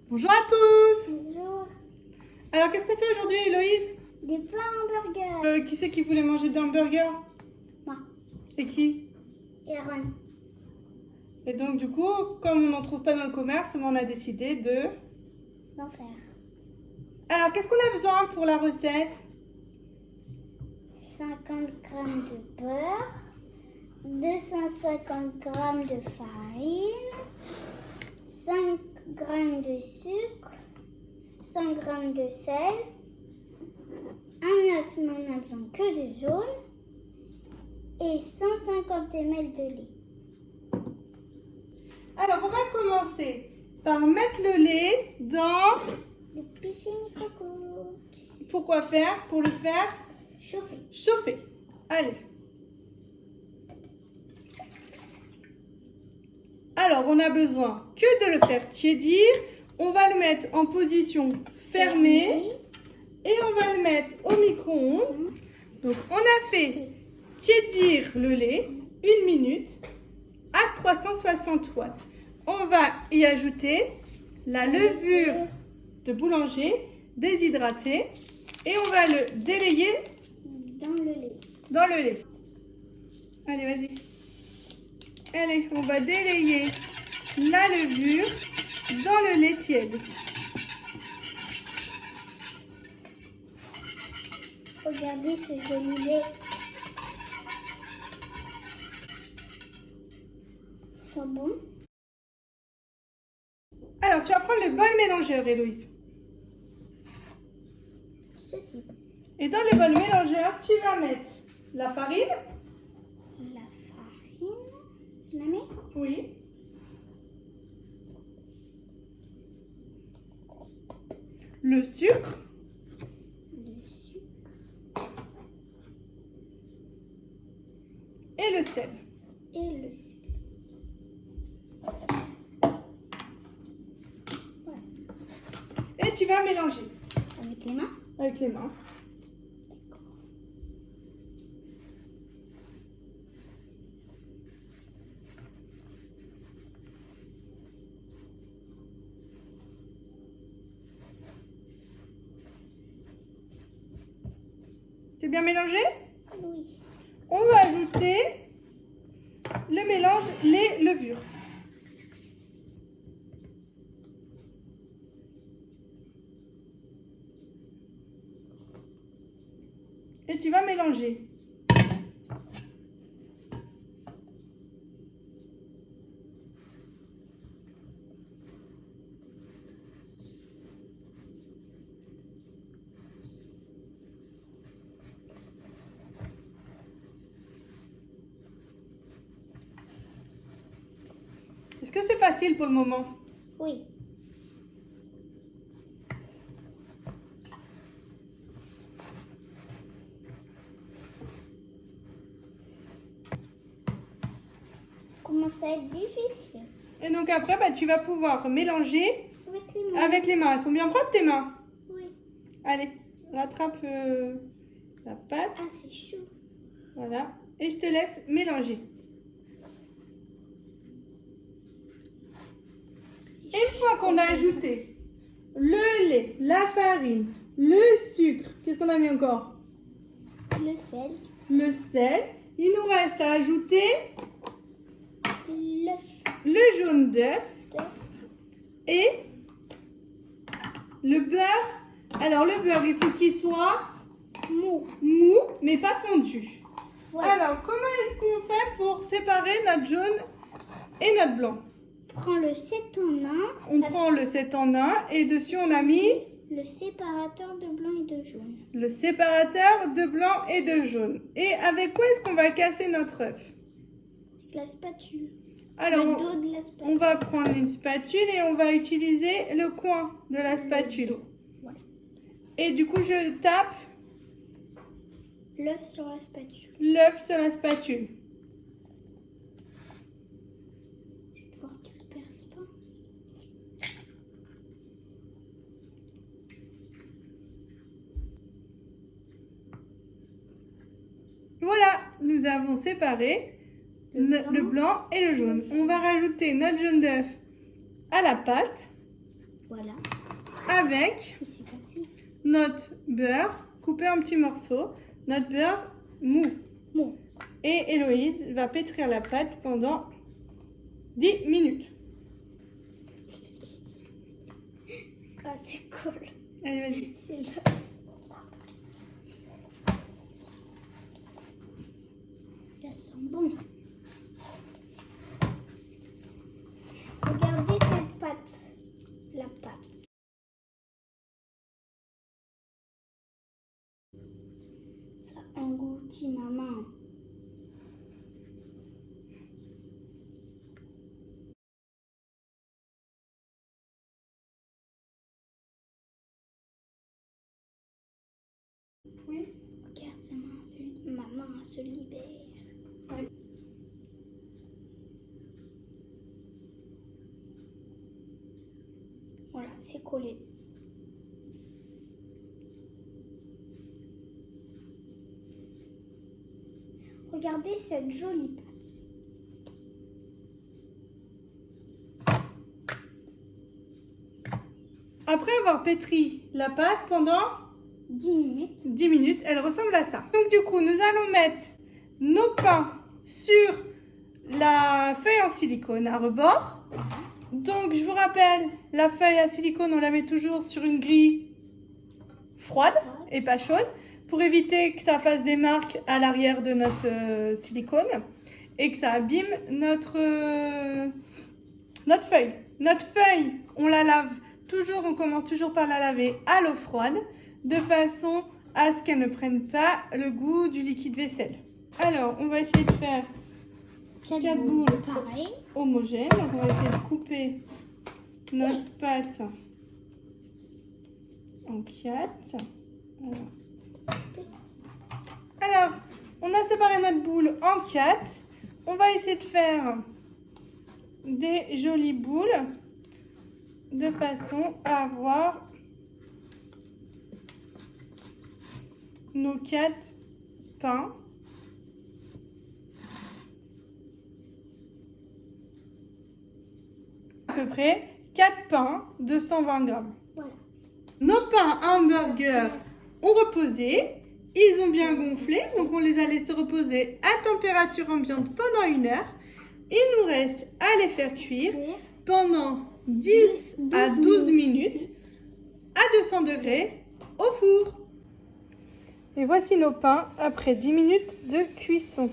Bonjour à tous. Bonjour. Alors qu'est-ce qu'on fait aujourd'hui, Héloïse? Des pains hamburgers. Qui c'est qui voulait manger des hamburgers? Moi. Et qui? Et Aaron. Et donc du coup, comme on n'en trouve pas dans le commerce, on a décidé de... D'en faire. Alors qu'est-ce qu'on a besoin pour la recette? 50 g de beurre. 250 g de farine. 5 g de sucre. 5 g de sel. Un œuf, mais on n'a besoin que de jaune. Et 150 ml de lait. Alors on va commencer par mettre le lait dans... Le pichet micro-cook. Pourquoi faire? Pour le faire Chauffer. chauffer. Allez. Alors on a besoin que de le faire tiédir. On va le mettre en position fermée. Et on va le mettre au micro-ondes. Donc on a fait tiédir le lait 1 minute à 360 watts. On va y ajouter la levure de boulanger déshydratée et on va le délayer Dans le lait. dans le lait. Allez, vas-y. Allez, on va délayer la levure dans le lait tiède. Regardez ce joli lait. Ils sont bons. Alors, tu vas prendre le bol mélangeur, Héloïse. Ceci. Et dans le bol mélangeur, tu vas mettre la farine. La farine. Je la mets. Oui. Le sucre. Le sucre. Et le sel. Et le sel. Voilà. Et tu vas mélanger Avec les mains. avec les mains. D'accord. C'est bien mélangé? Oui. On va ajouter le mélange, les levures. Et tu vas mélanger. Est-ce que c'est facile pour le moment? Oui. Ça commence à être difficile. Et donc après, bah, tu vas pouvoir mélanger Avec les mains. avec les mains. Elles sont bien propres tes mains? Oui. Allez, rattrape la pâte. Ah, c'est chaud. Voilà. Et je te laisse mélanger. Une fois qu'on a ajouté le lait, la farine, le sucre, qu'est-ce qu'on a mis encore? Le sel. Le sel. Il nous reste à ajouter L'œuf. le jaune d'œuf et le beurre. Alors le beurre, il faut qu'il soit Mou. mou, mais pas fondu. Voilà. Alors, comment est-ce qu'on fait pour séparer notre jaune et notre blanc? Prends le 7 en 1. On prend le 7 en 1 et dessus on a mis Le séparateur de blanc et de jaune. le séparateur de blanc et de jaune. Et avec quoi est-ce qu'on va casser notre œuf? Avec la spatule. Alors, le dos de la spatule. on va prendre une spatule et on va utiliser le coin de la spatule. Voilà. Et du coup, je tape L'œuf sur la spatule. l'œuf sur la spatule. Cette fois, tu le perces pas. Voilà, nous avons séparé le blanc et le jaune. On va rajouter notre jaune d'œuf à la pâte. Voilà. Avec Et c'est facile. notre beurre coupé en petits morceaux, notre beurre mou. Bon. Et Héloïse va pétrir la pâte pendant 10 minutes. Ah, c'est cool. Allez, vas-y. C'est le... Ça sent bon. Regardez cette pâte. La pâte. Ça engloutit ma main. Oui. Regarde, ma main se libère. Oui. Voilà, c'est collé. Regardez cette jolie pâte. Après avoir pétri la pâte pendant 10 minutes. 10 minutes, elle ressemble à ça. Donc du coup, nous allons mettre nos pains sur la feuille en silicone à rebord. Donc je vous rappelle, la feuille à silicone, on la met toujours sur une grille froide et pas chaude pour éviter que ça fasse des marques à l'arrière de notre silicone et que ça abîme notre feuille. Notre feuille, on la lave toujours, on commence toujours par la laver à l'eau froide de façon à ce qu'elle ne prenne pas le goût du liquide vaisselle. Alors, on va essayer de faire 4 boules pareil. homogènes. Donc, on va essayer de couper notre pâte en 4. Alors, on a séparé notre boule en 4. On va essayer de faire des jolies boules de façon à avoir nos 4 pains. À peu près 4 pains de 120 grammes. Voilà. Nos pains hamburgers ont reposé. Ils ont bien gonflé, donc on les a laissés reposer à température ambiante pendant 1 heure. Il nous reste à les faire cuire pendant 10 à 12 minutes à 200 degrés au four. Et voici nos pains après 10 minutes de cuisson.